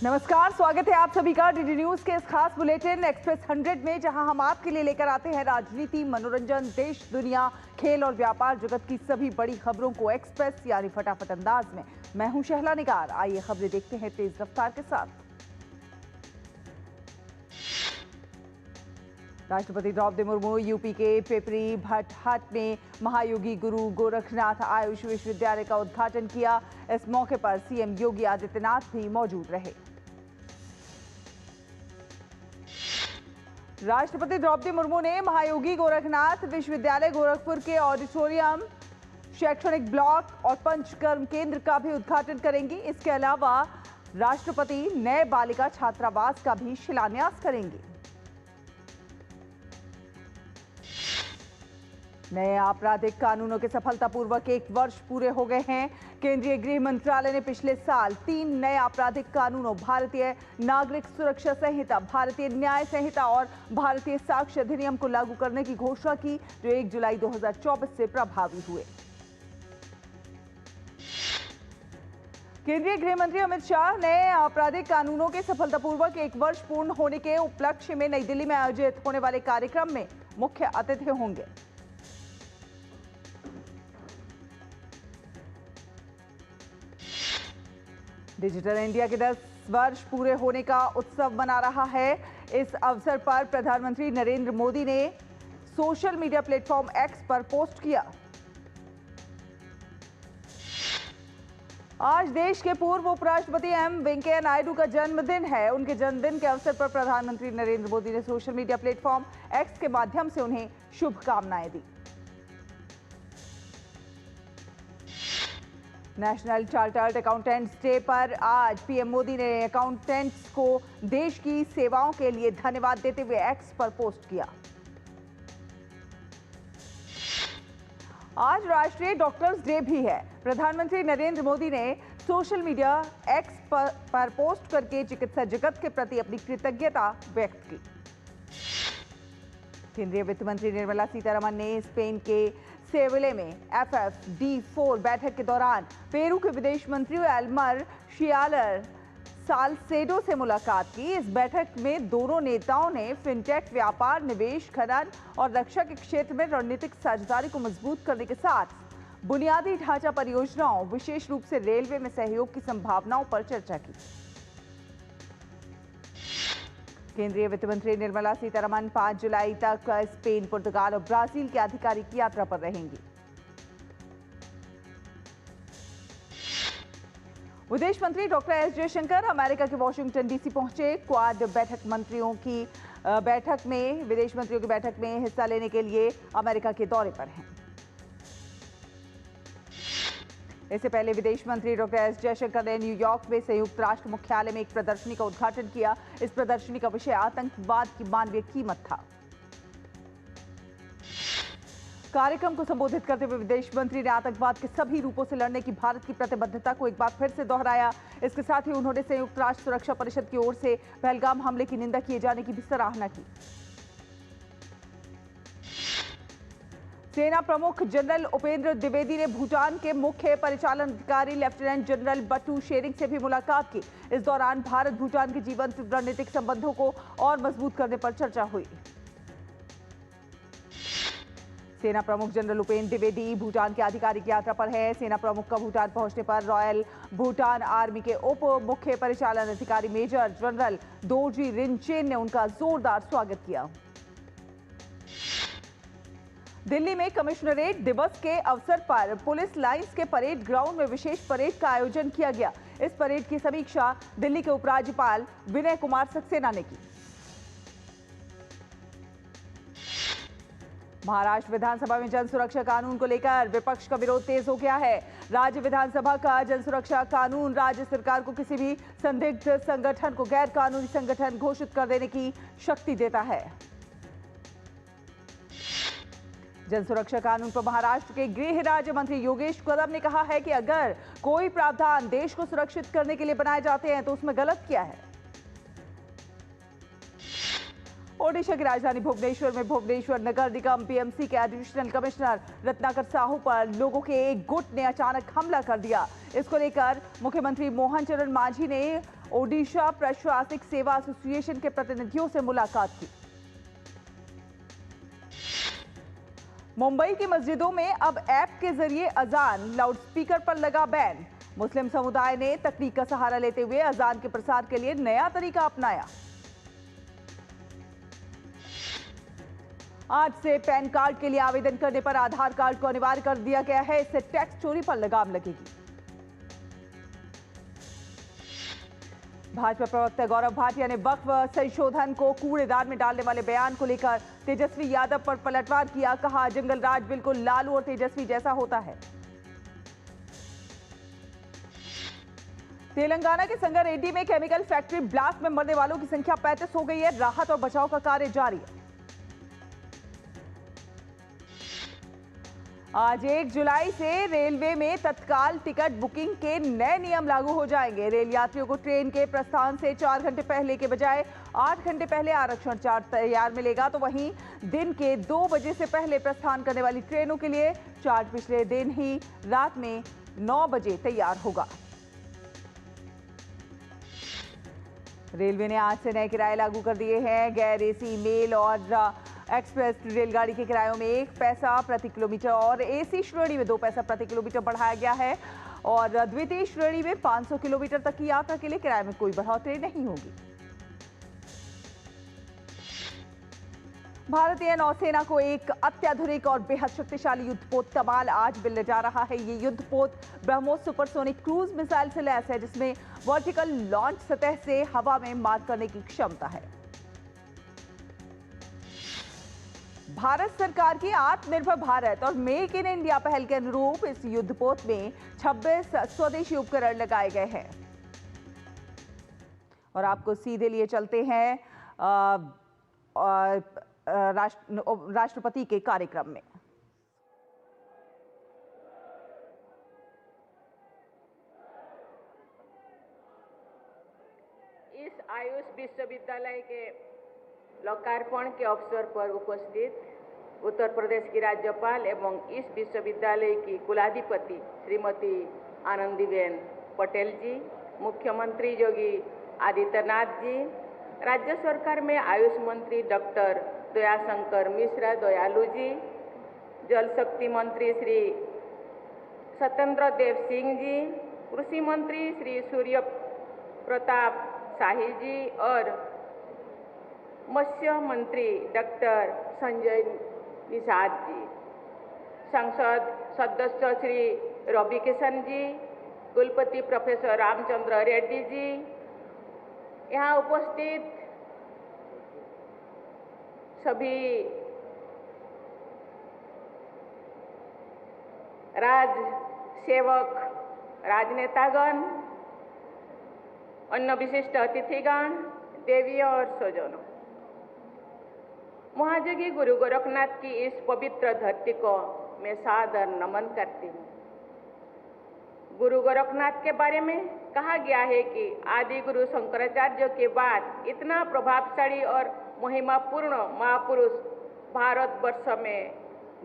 नमस्कार, स्वागत है आप सभी का डीडी न्यूज के इस खास बुलेटिन एक्सप्रेस 100 में, जहां हम आपके लिए लेकर आते हैं राजनीति, मनोरंजन, देश, दुनिया, खेल और व्यापार जगत की सभी बड़ी खबरों को एक्सप्रेस यानी फटाफट अंदाज में। मैं हूं शहला निगार। आइए खबरें देखते हैं तेज रफ्तार के साथ। राष्ट्रपति द्रौपदी मुर्मू यूपी के पिपरी भटहट में महायोगी गुरु गोरखनाथ आयुष विश्वविद्यालय का उद्घाटन किया। इस मौके पर सीएम योगी आदित्यनाथ भी मौजूद रहे। राष्ट्रपति द्रौपदी मुर्मू ने महायोगी गोरखनाथ विश्वविद्यालय गोरखपुर के ऑडिटोरियम, शैक्षणिक ब्लॉक और पंचकर्म केंद्र का भी उद्घाटन करेंगी। इसके अलावा राष्ट्रपति नए बालिका छात्रावास का भी शिलान्यास करेंगे। नए आपराधिक कानूनों के सफलतापूर्वक 1 वर्ष पूरे हो गए हैं। केंद्रीय गृह मंत्रालय ने पिछले साल 3 नए आपराधिक कानूनों, भारतीय नागरिक सुरक्षा संहिता, भारतीय न्याय संहिता और भारतीय साक्ष्य अधिनियम को लागू करने की घोषणा की, जो 1 जुलाई 2024 से प्रभावी हुए। केंद्रीय गृह मंत्री अमित शाह नए आपराधिक कानूनों के सफलतापूर्वक 1 वर्ष पूर्ण होने के उपलक्ष्य में नई दिल्ली में आयोजित होने वाले कार्यक्रम में मुख्य अतिथि होंगे। डिजिटल इंडिया के 10 वर्ष पूरे होने का उत्सव मना रहा है। इस अवसर पर प्रधानमंत्री नरेंद्र मोदी ने सोशल मीडिया प्लेटफॉर्म एक्स पर पोस्ट किया। आज देश के पूर्व उपराष्ट्रपति एम वेंकैया नायडू का जन्मदिन है। उनके जन्मदिन के अवसर पर प्रधानमंत्री नरेंद्र मोदी ने सोशल मीडिया प्लेटफॉर्म एक्स के माध्यम से उन्हें शुभकामनाएं दी। नेशनल चार्टर्ड अकाउंटेंट्स डे पर आज पीएम मोदी ने अकाउंटेंट्स को देश की सेवाओं के लिए धन्यवाद देते हुए एक्स पर पोस्ट किया। आज राष्ट्रीय डॉक्टर्स डे भी है। प्रधानमंत्री नरेंद्र मोदी ने सोशल मीडिया एक्स पर पोस्ट करके चिकित्सा जगत के प्रति अपनी कृतज्ञता व्यक्त की। केंद्रीय वित्त मंत्री निर्मला सीतारमण ने स्पेन के सेविले में FFD4 बैठक के दौरान पेरू के विदेश मंत्री एल्मर शियालर साल्सेडो से मुलाकात की। इस बैठक में दोनों नेताओं ने फिनटेक, व्यापार, निवेश, खनन और रक्षा के क्षेत्र में रणनीतिक साझेदारी को मजबूत करने के साथ बुनियादी ढांचा परियोजनाओं, विशेष रूप से रेलवे में सहयोग की संभावनाओं पर चर्चा की। केंद्रीय वित्त मंत्री निर्मला सीतारमण 5 जुलाई तक स्पेन, पुर्तगाल और ब्राजील की आधिकारिक यात्रा पर रहेंगी। विदेश मंत्री डॉक्टर एस जयशंकर अमेरिका के वॉशिंगटन डीसी पहुंचे। क्वाड बैठक मंत्रियों की बैठक में विदेश मंत्रियों की बैठक में हिस्सा लेने के लिए अमेरिका के दौरे पर हैं। इससे पहले विदेश मंत्री डॉक्टर एस जयशंकर ने न्यूयॉर्क में संयुक्त राष्ट्र मुख्यालय में एक प्रदर्शनी का उद्घाटन किया। इस प्रदर्शनी का विषय आतंकवाद की मानवीय कीमत था। कार्यक्रम को संबोधित करते हुए विदेश मंत्री ने आतंकवाद के सभी रूपों से लड़ने की भारत की प्रतिबद्धता को एक बार फिर से दोहराया। इसके साथ ही उन्होंने संयुक्त राष्ट्र सुरक्षा परिषद की ओर से पहलगाम हमले की निंदा किए जाने की भी सराहना की। सेना प्रमुख जनरल उपेंद्र द्विवेदी ने भूटान के मुख्य परिचालन अधिकारी लेफ्टिनेंट जनरल बटू शेरिंग से भी मुलाकात की। इस दौरान भारत भूटान के जीवंत रणनीतिक संबंधों को और मजबूत करने पर चर्चा हुई। सेना प्रमुख जनरल उपेंद्र द्विवेदी भूटान की आधिकारिक यात्रा पर है। सेना प्रमुख का भूटान पहुंचने पर रॉयल भूटान आर्मी के उप मुख्य परिचालन अधिकारी मेजर जनरल दोरजी रिनचेन ने उनका जोरदार स्वागत किया। दिल्ली में कमिश्नरेट दिवस के अवसर पर पुलिस लाइंस के परेड ग्राउंड में विशेष परेड का आयोजन किया गया। इस परेड की समीक्षा दिल्ली के उपराज्यपाल विनय कुमार सक्सेना ने की। महाराष्ट्र विधानसभा में जन सुरक्षा कानून को लेकर विपक्ष का विरोध तेज हो गया है। राज्य विधानसभा का जन सुरक्षा कानून राज्य सरकार को किसी भी संदिग्ध संगठन को गैर कानूनी संगठन घोषित कर देने की शक्ति देता है। जन सुरक्षा कानून पर महाराष्ट्र के गृह राज्य मंत्री योगेश कदम ने कहा है कि अगर कोई प्रावधान देश को सुरक्षित करने के लिए बनाए जाते हैं तो उसमें गलत क्या है। ओडिशा की राजधानी भुवनेश्वर में भुवनेश्वर नगर निगम बीएमसी के एडिशनल कमिश्नर रत्नाकर साहू पर लोगों के एक गुट ने अचानक हमला कर दिया। इसको लेकर मुख्यमंत्री मोहन चरण मांझी ने ओडिशा प्रशासनिक सेवा एसोसिएशन के प्रतिनिधियों से मुलाकात की। मुंबई की मस्जिदों में अब ऐप के जरिए अजान, लाउडस्पीकर पर लगा बैन। मुस्लिम समुदाय ने तकनीक का सहारा लेते हुए अजान के प्रसार के लिए नया तरीका अपनाया। आज से पैन कार्ड के लिए आवेदन करने पर आधार कार्ड को अनिवार्य कर दिया गया है। इससे टैक्स चोरी पर लगाम लगेगी। भाजपा प्रवक्ता गौरव भाटिया ने वक्फ संशोधन को कूड़ेदान में डालने वाले बयान को लेकर तेजस्वी यादव पर पलटवार किया। कहा, जंगल राज बिल्कुल लालू और तेजस्वी जैसा होता है। तेलंगाना के संगारेड्डी में केमिकल फैक्ट्री ब्लास्ट में मरने वालों की संख्या 35 हो गई है। राहत और बचाव का कार्य जारी है। आज 1 जुलाई से रेलवे में तत्काल टिकट बुकिंग के नए नियम लागू हो जाएंगे। रेल यात्रियों को ट्रेन के प्रस्थान से 4 घंटे पहले के बजाय 8 घंटे पहले आरक्षण चार्ट तैयार मिलेगा। तो वहीं दिन के 2 बजे से पहले प्रस्थान करने वाली ट्रेनों के लिए चार्ट पिछले दिन ही रात में 9 बजे तैयार होगा। रेलवे ने आज से नए किराए लागू कर दिए हैं। गैर एसी, मेल और एक्सप्रेस रेलगाड़ी के किरायों में 1 पैसा प्रति किलोमीटर और एसी श्रेणी में 2 पैसा प्रति किलोमीटर बढ़ाया गया है। और द्वितीय श्रेणी में 500 किलोमीटर तक की यात्रा के लिए किराए में कोई बढ़ोतरी नहीं होगी। भारतीय नौसेना को एक अत्याधुनिक और बेहद शक्तिशाली युद्धपोत कमाल आज मिलने जा रहा है। ये युद्धपोत ब्रह्मोस सुपरसोनिक क्रूज मिसाइल से लैस है, जिसमें वर्टिकल लॉन्च सतह से हवा में मार करने की क्षमता है। भारत सरकार की आत्मनिर्भर भारत और मेक इन इंडिया पहल के अनुरूप इस युद्धपोत में 26 स्वदेशी उपकरण लगाए गए हैं। और आपको सीधे लिए चलते हैं राष्ट्रपति के कार्यक्रम में। इस आयुष विश्वविद्यालय के लोकार्पण के अवसर पर उपस्थित उत्तर प्रदेश की राज्यपाल एवं इस विश्वविद्यालय की कुलाधिपति श्रीमती आनंदीबेन पटेल जी, मुख्यमंत्री योगी आदित्यनाथ जी, राज्य सरकार में आयुष मंत्री डॉक्टर दयाशंकर मिश्रा दयालु जी, जल शक्ति मंत्री श्री सत्येंद्र देव सिंह जी, कृषि मंत्री श्री सूर्य प्रताप शाही जी और मत्स्य मंत्री डॉक्टर संजय निषाद जी, संसद सदस्य श्री रवि किशन जी, कुलपति प्रोफेसर रामचंद्र रेड्डी जी, यहाँ उपस्थित सभी राज सेवक, राजनेतागण, अन्य विशिष्ट अतिथिगण, देवी और स्वजनों, महाजगी गुरु गोरखनाथ की इस पवित्र धरती को मैं सादर नमन करती हूँ। गुरु गोरखनाथ के बारे में कहा गया है कि आदि गुरु शंकराचार्य के बाद इतना प्रभावशाली और महिमापूर्ण महापुरुष भारतवर्ष में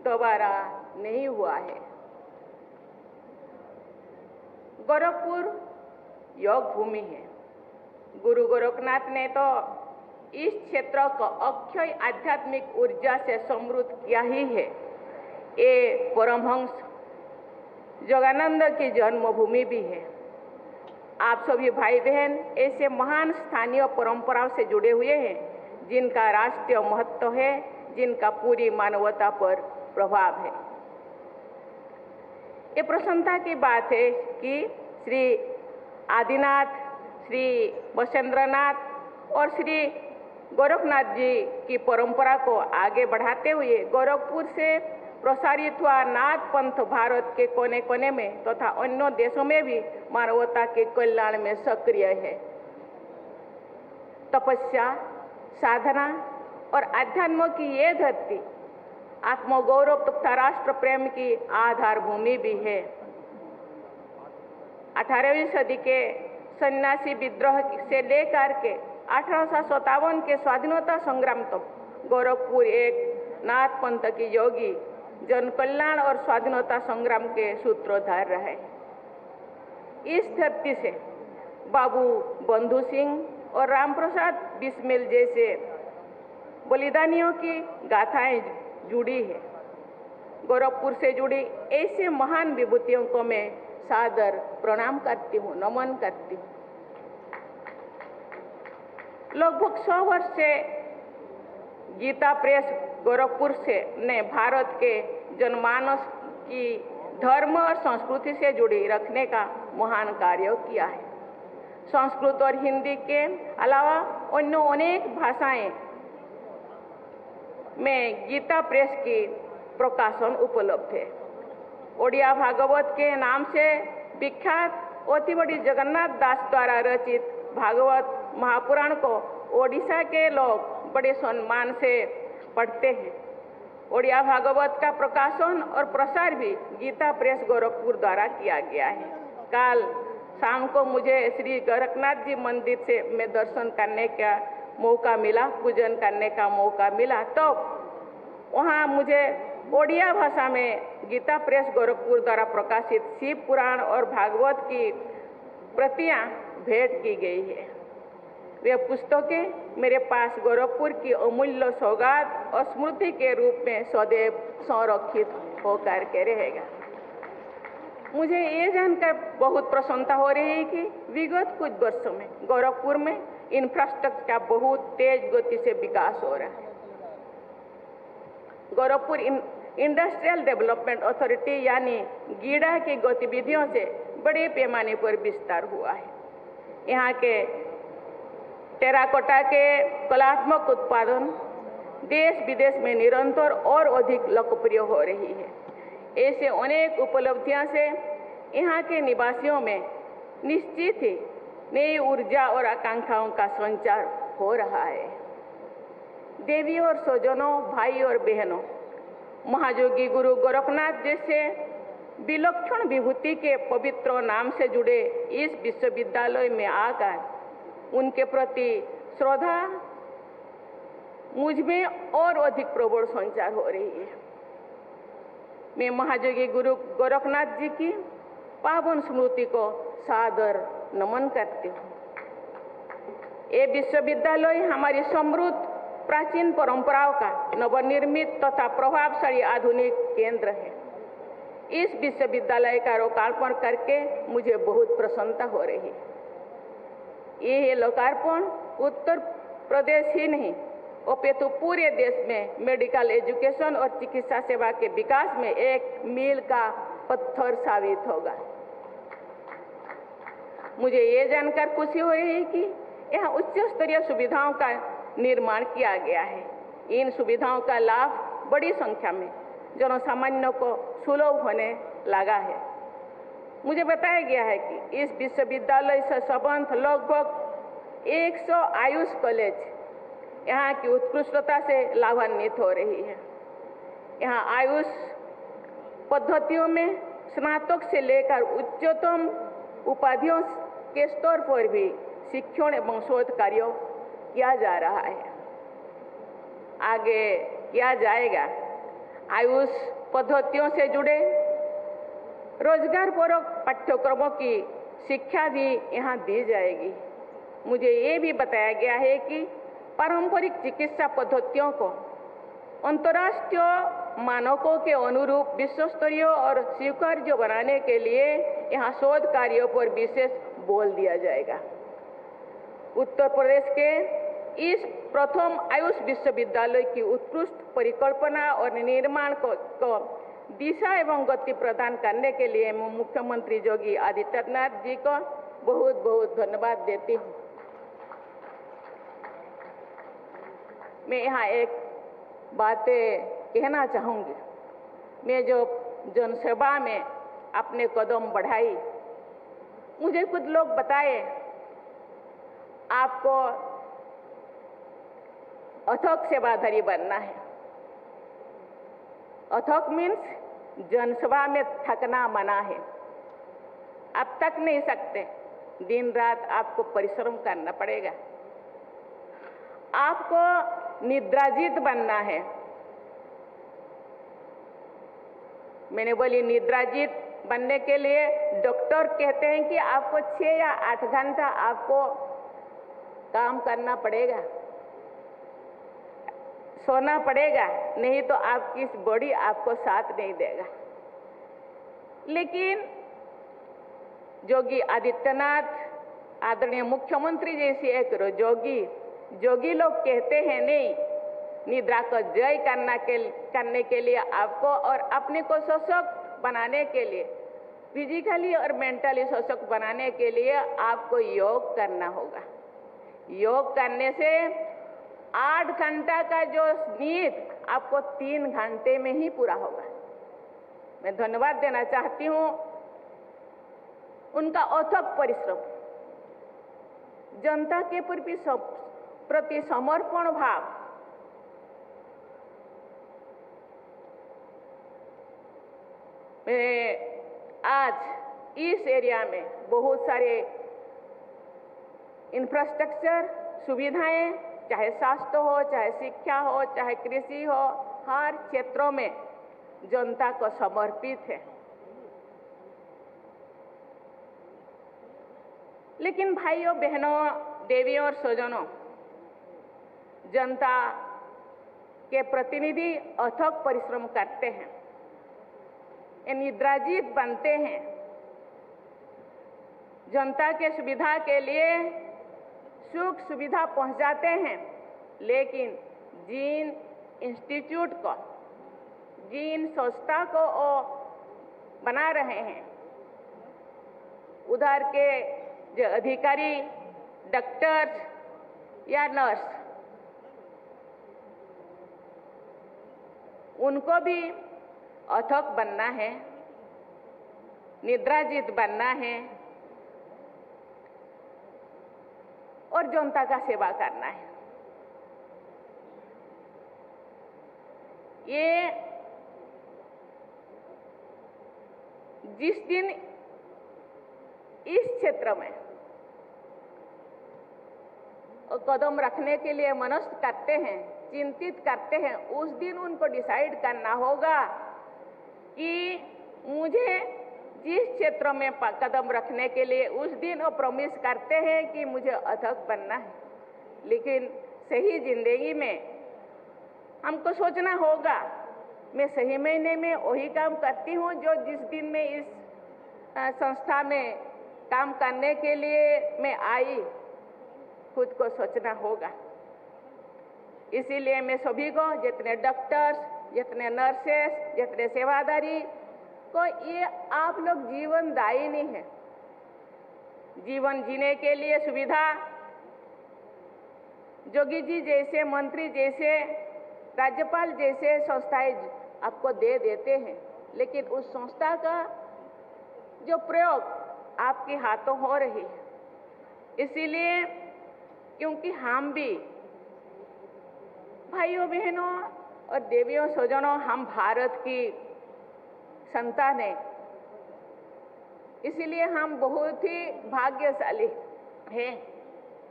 दोबारा नहीं हुआ है। गोरखपुर योग भूमि है। गुरु गोरखनाथ ने तो इस क्षेत्र को अक्षय आध्यात्मिक ऊर्जा से समृद्ध किया ही है। ये परमहंस योगानंद की जन्मभूमि भी है। आप सभी भाई बहन ऐसे महान स्थानीय परंपराओं से जुड़े हुए हैं जिनका राष्ट्रीय महत्व है, जिनका पूरी मानवता पर प्रभाव है। ये प्रसन्नता की बात है कि श्री आदिनाथ, श्री वसेंद्रनाथ और श्री गोरखनाथ जी की परंपरा को आगे बढ़ाते हुए गोरखपुर से प्रसारित हुआ नाथ पंथ भारत के कोने कोने में तथा अन्य देशों में भी मानवता के कल्याण में सक्रिय है। तपस्या, साधना और अध्यात्म की ये धरती आत्मगौरव तथा राष्ट्र प्रेम की आधार भूमि भी है। 18वीं सदी के सन्यासी विद्रोह से लेकर के 1857 के स्वाधीनता संग्राम तक गोरखपुर एक नाथ पंथ की योगी जन कल्याण और स्वाधीनता संग्राम के सूत्रधार रहे। इस धरती से बाबू बंधु सिंह और राम प्रसाद बिस्मिल जैसे बलिदानियों की गाथाएं जुड़ी है। गोरखपुर से जुड़ी ऐसे महान विभूतियों को मैं सादर प्रणाम करती हूँ, नमन करती हूँ। लगभग 100 वर्ष से गीता प्रेस गोरखपुर से ने भारत के जनमानस की धर्म और संस्कृति से जुड़ी रखने का महान कार्य किया है। संस्कृत और हिंदी के अलावा अन्य अनेक भाषाएं में गीता प्रेस की प्रकाशन उपलब्ध है। ओडिया भागवत के नाम से विख्यात अति बड़ी जगन्नाथ दास द्वारा रचित भागवत महापुराण को ओडिशा के लोग बड़े सम्मान से पढ़ते हैं। ओडिया भागवत का प्रकाशन और प्रसार भी गीता प्रेस गोरखपुर द्वारा किया गया है। कल शाम को मुझे श्री गोरखनाथ जी मंदिर से मैं दर्शन करने का मौका मिला, पूजन करने का मौका मिला, तो वहाँ मुझे ओडिया भाषा में गीता प्रेस गोरखपुर द्वारा प्रकाशित शिव पुराण और भागवत की प्रतियां भेंट की गई है। वे पुस्तकें मेरे पास गोरखपुर की अमूल्य सौगात और स्मृति के रूप में सदैव संरक्षित होकर के रहेगा। मुझे ये जानकर बहुत प्रसन्नता हो रही है कि विगत कुछ वर्षों में गोरखपुर में इंफ्रास्ट्रक्चर का बहुत तेज गति से विकास हो रहा है। गोरखपुर इंडस्ट्रियल डेवलपमेंट अथॉरिटी यानी गीडा की गतिविधियों से बड़े पैमाने पर विस्तार हुआ है। यहाँ के टेराकोटा के कलात्मक उत्पादन देश विदेश में निरंतर और अधिक लोकप्रिय हो रही है। ऐसे अनेक उपलब्धियों से यहाँ के निवासियों में निश्चित ही नई ऊर्जा और आकांक्षाओं का संचार हो रहा है। देवी और स्वजनों, भाई और बहनों, महायोगी गुरु गोरखनाथ जैसे विलक्षण विभूति के पवित्र नाम से जुड़े इस विश्वविद्यालय में आकर उनके प्रति श्रद्धा मुझ में और अधिक प्रबल संचार हो रही है। मैं महायोगी गुरु गोरखनाथ जी की पावन स्मृति को सादर नमन करती हूँ। ये विश्वविद्यालय हमारी समृद्ध प्राचीन परंपराओं का नवनिर्मित तथा प्रभावशाली आधुनिक केंद्र है। इस विश्वविद्यालय का लोकार्पण करके मुझे बहुत प्रसन्नता हो रही है। ये लोकार्पण उत्तर प्रदेश ही नहीं अपितु पूरे देश में मेडिकल एजुकेशन और चिकित्सा सेवा के विकास में एक मील का पत्थर साबित होगा। मुझे ये जानकर खुशी हो रही है कि यहाँ उच्च स्तरीय सुविधाओं का निर्माण किया गया है। इन सुविधाओं का लाभ बड़ी संख्या में जनसामान्य को सुलभ होने लगा है। मुझे बताया गया है कि इस विश्वविद्यालय से संबद्ध लगभग 100 आयुष कॉलेज यहाँ की उत्कृष्टता से लाभान्वित हो रही है। यहाँ आयुष पद्धतियों में स्नातक से लेकर उच्चतम उपाधियों के स्तर पर भी शिक्षण एवं शोध कार्य किया जा रहा है, आगे किया जाएगा। आयुष पद्धतियों से जुड़े रोजगारपूर्वक पाठ्यक्रमों की शिक्षा भी यहाँ दी जाएगी। मुझे ये भी बताया गया है कि पारंपरिक चिकित्सा पद्धतियों को अंतर्राष्ट्रीय मानकों के अनुरूप विश्व स्तरीय और स्वीकार्य बनाने के लिए यहाँ शोध कार्यों पर विशेष बल दिया जाएगा। उत्तर प्रदेश के इस प्रथम आयुष विश्वविद्यालय की उत्कृष्ट परिकल्पना और निर्माण को दिशा एवं गति प्रदान करने के लिए मैं मुख्यमंत्री योगी आदित्यनाथ जी को बहुत बहुत धन्यवाद देती हूँ। मैं यहाँ एक बातें कहना चाहूँगी। मैं जो जनसेवा में अपने कदम बढ़ाई, मुझे कुछ लोग बताए आपको अथक सेवाधारी बनना है। अथक मीन्स जनसेवा में थकना मना है। आप थक नहीं सकते, दिन रात आपको परिश्रम करना पड़ेगा। आपको निद्राजित बनना है। मैंने बोली निद्राजित बनने के लिए डॉक्टर कहते हैं कि आपको 6 या 8 घंटा आपको काम करना पड़ेगा, सोना पड़ेगा, नहीं तो आपकी बॉडी आपको साथ नहीं देगा। लेकिन योगी आदित्यनाथ, आदरणीय मुख्यमंत्री जैसे एक जोगी लोग कहते हैं नहीं, निद्रा को जय करने के लिए आपको और अपने को सशक्त बनाने के लिए, फिजिकली और मेंटली सशक्त बनाने के लिए आपको योग करना होगा। योग करने से 8 घंटा का जो नींद आपको 3 घंटे में ही पूरा होगा। मैं धन्यवाद देना चाहती हूँ उनका अथक परिश्रम, जनता के प्रति समर्पण भाव, आज इस एरिया में बहुत सारे इंफ्रास्ट्रक्चर सुविधाएं, चाहे स्वास्थ्य हो, चाहे शिक्षा हो, चाहे कृषि हो, हर क्षेत्रों में जनता को समर्पित है। लेकिन भाइयों बहनों, देवियों और स्वजनों, जनता के प्रतिनिधि अथक परिश्रम करते हैं, निद्राजीत बनते हैं, जनता के सुविधा के लिए सुख सुविधा पहुंचाते हैं। लेकिन जिन इंस्टीट्यूट को, जिन संस्था को वो बना रहे हैं, उधर के जो अधिकारी, डॉक्टर्स या नर्स, उनको भी अथक बनना है, निद्राजीत बनना है और जनता का सेवा करना है। ये जिस दिन इस क्षेत्र में कदम रखने के लिए मनस्थ करते हैं, चिंतित करते हैं, उस दिन उनको डिसाइड करना होगा कि मुझे जिस क्षेत्र में कदम रखने के लिए उस दिन वो प्रॉमिस करते हैं कि मुझे अथक बनना है। लेकिन सही जिंदगी में हमको सोचना होगा, मैं सही महीने में वही काम करती हूँ जो जिस दिन में इस संस्था में काम करने के लिए मैं आई, खुद को सोचना होगा। इसीलिए मैं सभी को, जितने डॉक्टर्स, जितने नर्सेस, जितने सेवादारी को, ये आप लोग जीवनदायिनी है। जीवन जीने के लिए सुविधा जोगी जी जैसे, मंत्री जैसे, राज्यपाल जैसे संस्थाएं आपको दे देते हैं, लेकिन उस संस्था का जो प्रयोग आपके हाथों हो रही है। इसीलिए क्योंकि हम भी भाइयों बहनों और देवियों स्वजनों, हम भारत की संतान हैं, इसीलिए हम बहुत ही भाग्यशाली हैं।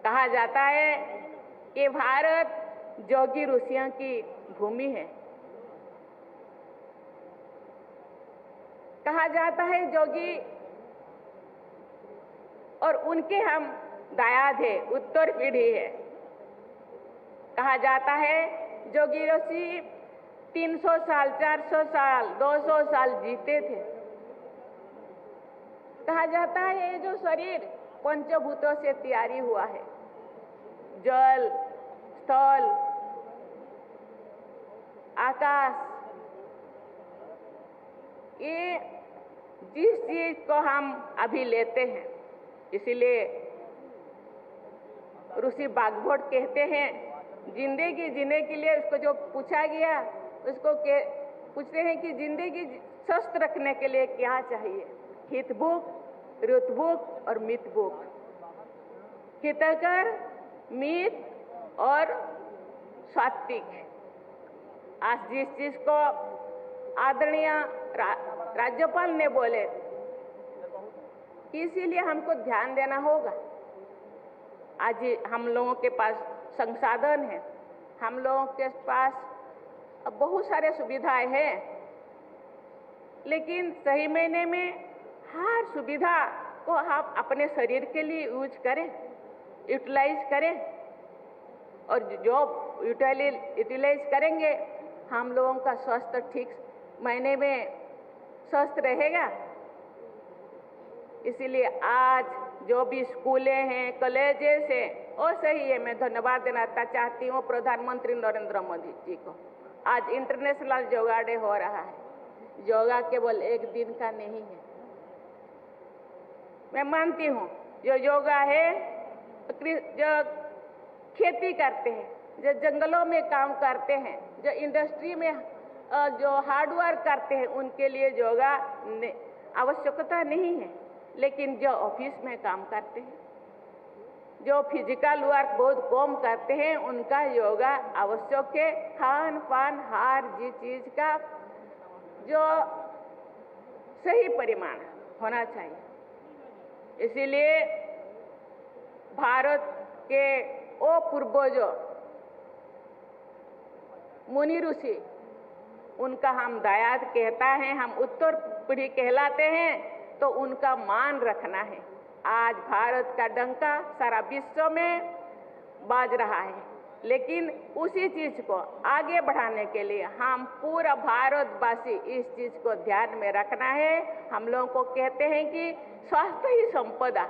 कहा जाता है कि भारत जोगी ऋषियों की भूमि है। कहा जाता है जोगी और उनके हम दायाद है, उत्तर पीढ़ी है। कहा जाता है जोगी ऋषि 300 साल, 400 साल, 200 साल जीते थे। कहा जाता है ये जो शरीर पंचभूतों से तैयारी हुआ है, जल, स्थल, आकाश, ये जिस चीज को हम अभी लेते हैं, इसीलिए ऋषि बागभट कहते हैं, जिंदगी जीने के लिए उसको जो पूछा गया, उसको पूछते हैं कि जिंदगी स्वस्थ रखने के लिए क्या चाहिए? हितभुक, ऋतभुक और मितभुक। हितकर, मित और सात्विक। आज जिस चीज को आदरणीय राज्यपाल ने बोले, इसीलिए हमको ध्यान देना होगा। आज हम लोगों के पास संसाधन है, हम लोगों के पास बहुत सारे सुविधाएं हैं, लेकिन सही मायने में हर सुविधा को हम अपने शरीर के लिए यूज करें, यूटिलाइज करें, और जो यूटिलाइज करेंगे हम लोगों का स्वास्थ्य ठीक मायने में स्वस्थ रहेगा। इसीलिए आज जो भी स्कूलें हैं, कॉलेजेस हैं, और सही है, मैं धन्यवाद देना चाहती हूँ प्रधानमंत्री नरेंद्र मोदी जी को। आज इंटरनेशनल योगा डे हो रहा है। योगा केवल एक दिन का नहीं है। मैं मानती हूँ जो योगा है, जो खेती करते हैं, जो जंगलों में काम करते हैं, जो इंडस्ट्री में जो हार्डवर्क करते हैं, उनके लिए योगा आवश्यकता नहीं है। लेकिन जो ऑफिस में काम करते हैं, जो फिजिकल वर्क बहुत कम करते हैं, उनका योगा आवश्यक है। खान पान हर चीज का जो सही परिमाण होना चाहिए। इसीलिए भारत के ओ पूर्वजों मुनि ऋषि, उनका हम दायाद कहता है, हम उत्तर पीढ़ी कहलाते हैं, तो उनका मान रखना है। आज भारत का डंका सारा विश्व में बाज रहा है, लेकिन उसी चीज को आगे बढ़ाने के लिए हम पूरा भारतवासी इस चीज को ध्यान में रखना है। हम लोगों को कहते हैं कि स्वास्थ्य ही संपदा,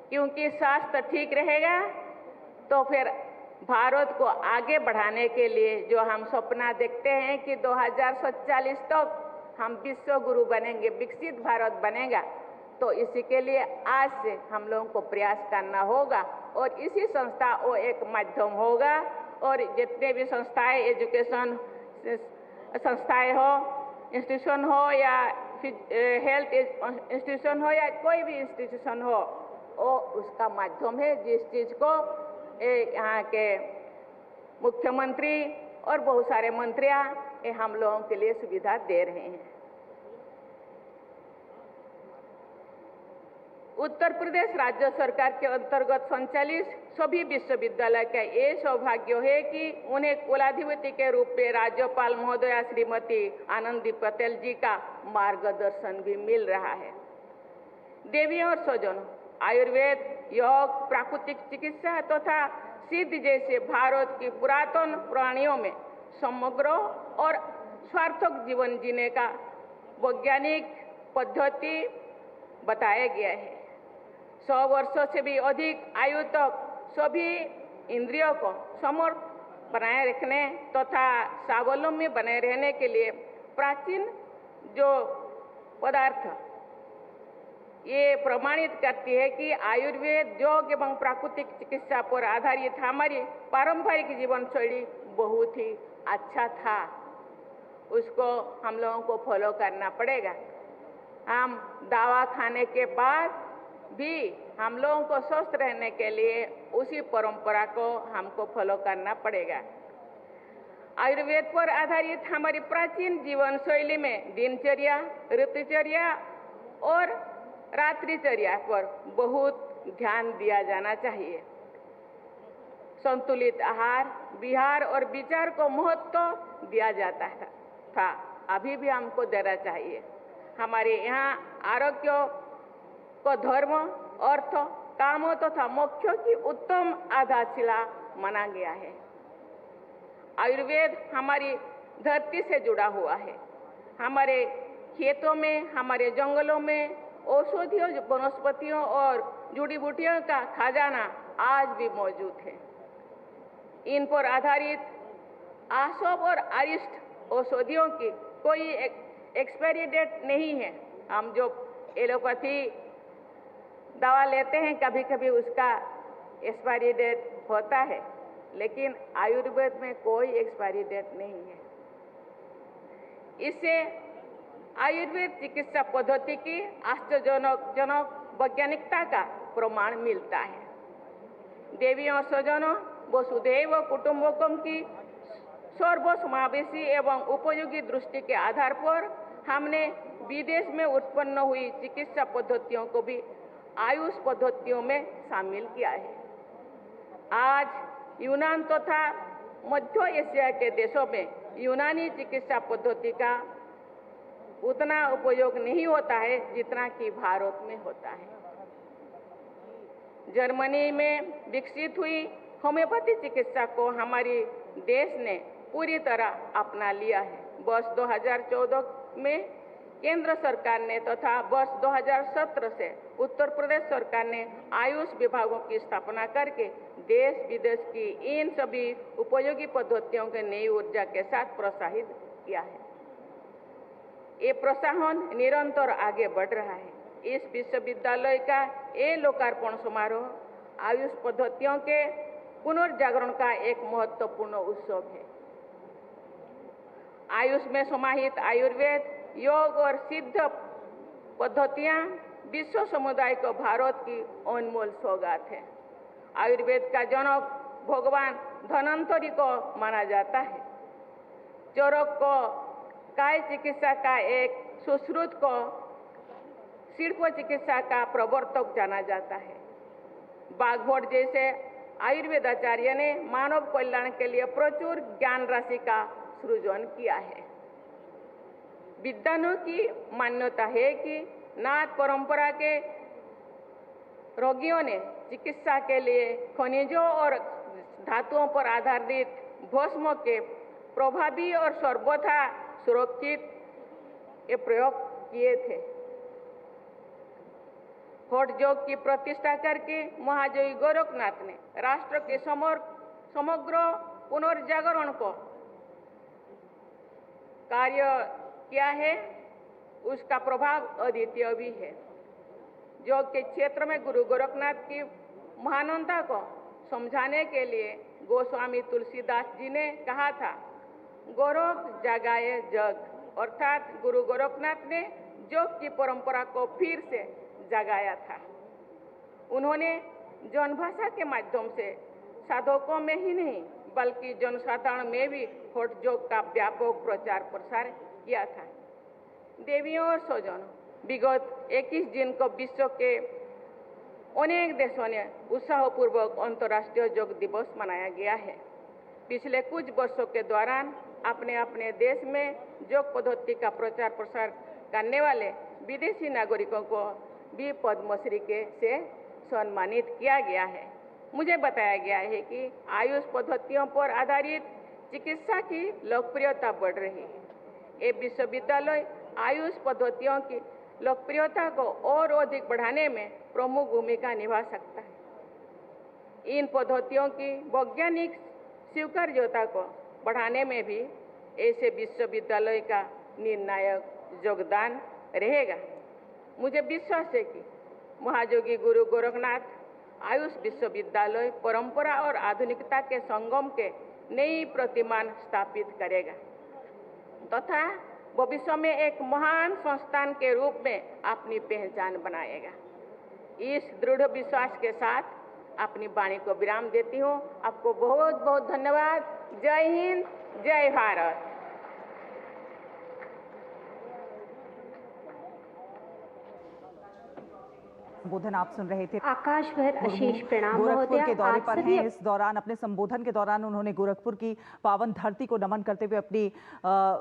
क्योंकि स्वास्थ्य ठीक रहेगा तो फिर भारत को आगे बढ़ाने के लिए जो हम सपना देखते हैं कि 2047 तक हम विश्व गुरु बनेंगे, विकसित भारत बनेगा, तो इसी के लिए आज से हम लोगों को प्रयास करना होगा। और इसी संस्था वो एक माध्यम होगा, और जितने भी संस्थाएं, एजुकेशन संस्थाएं हो, इंस्टीट्यूशन हो, या हेल्थ इंस्टीट्यूशन हो, या कोई भी इंस्टीट्यूशन हो, वो उसका माध्यम है जिस चीज को यहाँ के मुख्यमंत्री और बहुत सारे मंत्रियां हम लोगों के लिए सुविधा दे रहे हैं। उत्तर प्रदेश राज्य सरकार के अंतर्गत संचालित सभी विश्वविद्यालय का ये सौभाग्य है कि उन्हें कुलाधिपति के रूप में राज्यपाल महोदया श्रीमती आनंदी पटेल जी का मार्गदर्शन भी मिल रहा है। देवियों और स्वजनों, आयुर्वेद, योग, प्राकृतिक चिकित्सा तथा सिद्ध जैसे भारत की पुरातन प्राणियों में समग्र और सार्थक जीवन जीने का वैज्ञानिक पद्धति बताया गया है। 100 वर्षों से भी अधिक आयु तक सभी इंद्रियों को समर्थ बनाए रखने तथा स्वावलंबी बने रहने के लिए प्राचीन जो पदार्थ ये प्रमाणित करती है कि आयुर्वेद, योग एवं प्राकृतिक चिकित्सा पर आधारित हमारी पारंपरिक जीवन शैली बहुत ही अच्छा था। उसको हम लोगों को फॉलो करना पड़ेगा। हम दवा खाने के बाद भी हम लोगों को स्वस्थ रहने के लिए उसी परंपरा को हमको फॉलो करना पड़ेगा। आयुर्वेद पर आधारित हमारी प्राचीन जीवन शैली में दिनचर्या, ऋतुचर्या और रात्रिचर्या पर बहुत ध्यान दिया जाना चाहिए। संतुलित आहार, विहार और विचार को महत्व दिया जाता था, अभी भी हमको देना चाहिए। हमारे यहाँ आरोग्य को धर्म, अर्थ, कामों तथा मोक्षों की उत्तम आधारशिला माना गया है। आयुर्वेद हमारी धरती से जुड़ा हुआ है। हमारे खेतों में, हमारे जंगलों में औषधियों, वनस्पतियों और जड़ी बूटियों का खजाना आज भी मौजूद है। इन पर आधारित आसोप और अरिष्ट औषधियों की कोई एक्सपायरी डेट नहीं है। हम जो एलोपैथी दवा लेते हैं, कभी कभी उसका एक्सपायरी डेट होता है, लेकिन आयुर्वेद में कोई एक्सपायरी डेट नहीं है। इससे आयुर्वेद चिकित्सा पद्धति की आश्चर्यजनक वैज्ञानिकता का प्रमाण मिलता है। देवियों और स्वजनों, वसुधैव कुटुंबकम की सर्वसमावेशी एवं उपयोगी दृष्टि के आधार पर हमने विदेश में उत्पन्न हुई चिकित्सा पद्धतियों को भी आयुष पद्धतियों में शामिल किया है। आज यूनान तथा मध्य एशिया के देशों में यूनानी चिकित्सा पद्धति का उतना उपयोग नहीं होता है जितना कि भारत में होता है। जर्मनी में विकसित हुई होम्योपैथी चिकित्सा को हमारी देश ने पूरी तरह अपना लिया है। वर्ष 2014 में केंद्र सरकार ने तथा वर्ष 2017 से उत्तर प्रदेश सरकार ने आयुष विभागों की स्थापना करके देश विदेश की इन सभी उपयोगी पद्धतियों के नई ऊर्जा के साथ प्रोत्साहित किया है। ये प्रोत्साहन निरंतर आगे बढ़ रहा है। इस विश्वविद्यालय का ये लोकार्पण समारोह आयुष पद्धतियों के पुनर्जागरण का एक महत्वपूर्ण उत्सव है। आयुष में समाहित आयुर्वेद, योग और सिद्ध पद्धतियां विश्व समुदाय को भारत की अनमोल सौगात है। आयुर्वेद का जनक भगवान धन्वंतरि को माना जाता है। चरक को काय चिकित्सा का एक सुश्रुत को शिल्प चिकित्सा का प्रवर्तक जाना जाता है। बाघभट्ट जैसे आयुर्वेदाचार्य ने मानव कल्याण के लिए प्रचुर ज्ञान राशि का सृजन किया है। विद्वानों की मान्यता है कि नाथ परंपरा के रोगियों ने चिकित्सा के लिए खनिजों और धातुओं पर आधारित भस्म के प्रभावी और सर्वथा सुरक्षित ये प्रयोग किए थे। हठ योग की प्रतिष्ठा करके महायोगी गोरखनाथ ने राष्ट्र के समग्र पुनर्जागरण को कार्य किया है। उसका प्रभाव अद्वितीय भी है। योग के क्षेत्र में गुरु गोरखनाथ की महानता को समझाने के लिए गोस्वामी तुलसीदास जी ने कहा था, गोरख जगाए जग, अर्थात गुरु गोरखनाथ ने योग की परंपरा को फिर से जगाया था। उन्होंने जनभाषा के माध्यम से साधकों में ही नहीं बल्कि जनसाधारण में भी हठ योग का व्यापक प्रचार प्रसार किया था। देवियों और स्वजनों, विगत 21 जून को विश्व के अनेक देशों ने उत्साहपूर्वक अंतर्राष्ट्रीय योग दिवस मनाया गया है। पिछले कुछ वर्षों के दौरान अपने अपने देश में योग पद्धति का प्रचार प्रसार करने वाले विदेशी नागरिकों को भी पद्मश्री से सम्मानित किया गया है। मुझे बताया गया है कि आयुष पद्धतियों पर आधारित चिकित्सा की लोकप्रियता बढ़ रही है। ये विश्वविद्यालय आयुष पद्धतियों की लोकप्रियता को और अधिक बढ़ाने में प्रमुख भूमिका निभा सकता है। इन पद्धतियों की वैज्ञानिक स्वीकार्यता को बढ़ाने में भी ऐसे विश्वविद्यालय का निर्णायक योगदान रहेगा। मुझे विश्वास है कि महायोगी गुरु गोरखनाथ आयुष विश्वविद्यालय परंपरा और आधुनिकता के संगम के नई प्रतिमान स्थापित करेगा तथा भविष्य में एक महान संस्थान के रूप में अपनी पहचान बनाएगा। इस दृढ़ विश्वास के साथ अपनी वाणी को विराम देती हूँ। आपको बहुत बहुत धन्यवाद। जय हिंद, जय भारत। संबोधन आप सुन रहे थे। आकाश भर आशीष प्रणाम। गोरखपुर के दौरे पर हैं। इस दौरान अपने संबोधन के दौरान उन्होंने गोरखपुर की पावन धरती को नमन करते हुए अपनी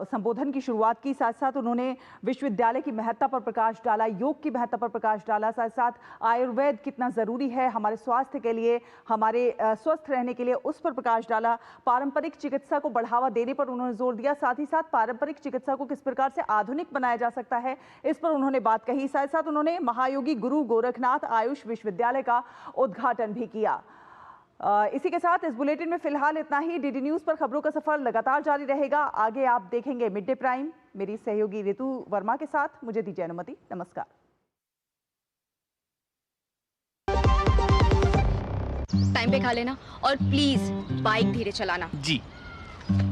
संबोधन की शुरुआत की। साथ साथ उन्होंने विश्वविद्यालय की महत्ता पर प्रकाश डाला, योग की महत्ता पर प्रकाश डाला। साथ साथ आयुर्वेद कितना जरूरी है हमारे स्वास्थ्य के लिए, हमारे स्वस्थ रहने के लिए, उस पर प्रकाश डाला। पारंपरिक चिकित्सा को बढ़ावा देने पर उन्होंने जोर दिया। साथ ही साथ पारंपरिक चिकित्सा को किस प्रकार से आधुनिक बनाया जा सकता है, इस पर उन्होंने बात कही। साथ साथ उन्होंने महायोगी गुरु गोरखनाथ आयुष विश्वविद्यालय का उद्घाटन भी किया। इसी के साथ इस बुलेटिन में फिलहाल इतना ही। डीडी न्यूज पर खबरों का सफर लगातार जारी रहेगा। आगे आप देखेंगे मिड डे प्राइम। मेरी सहयोगी ऋतु वर्मा के साथ मुझे दीजिए अनुमति। नमस्कार। टाइम पे खा लेना और प्लीज बाइक धीरे चलाना। जी।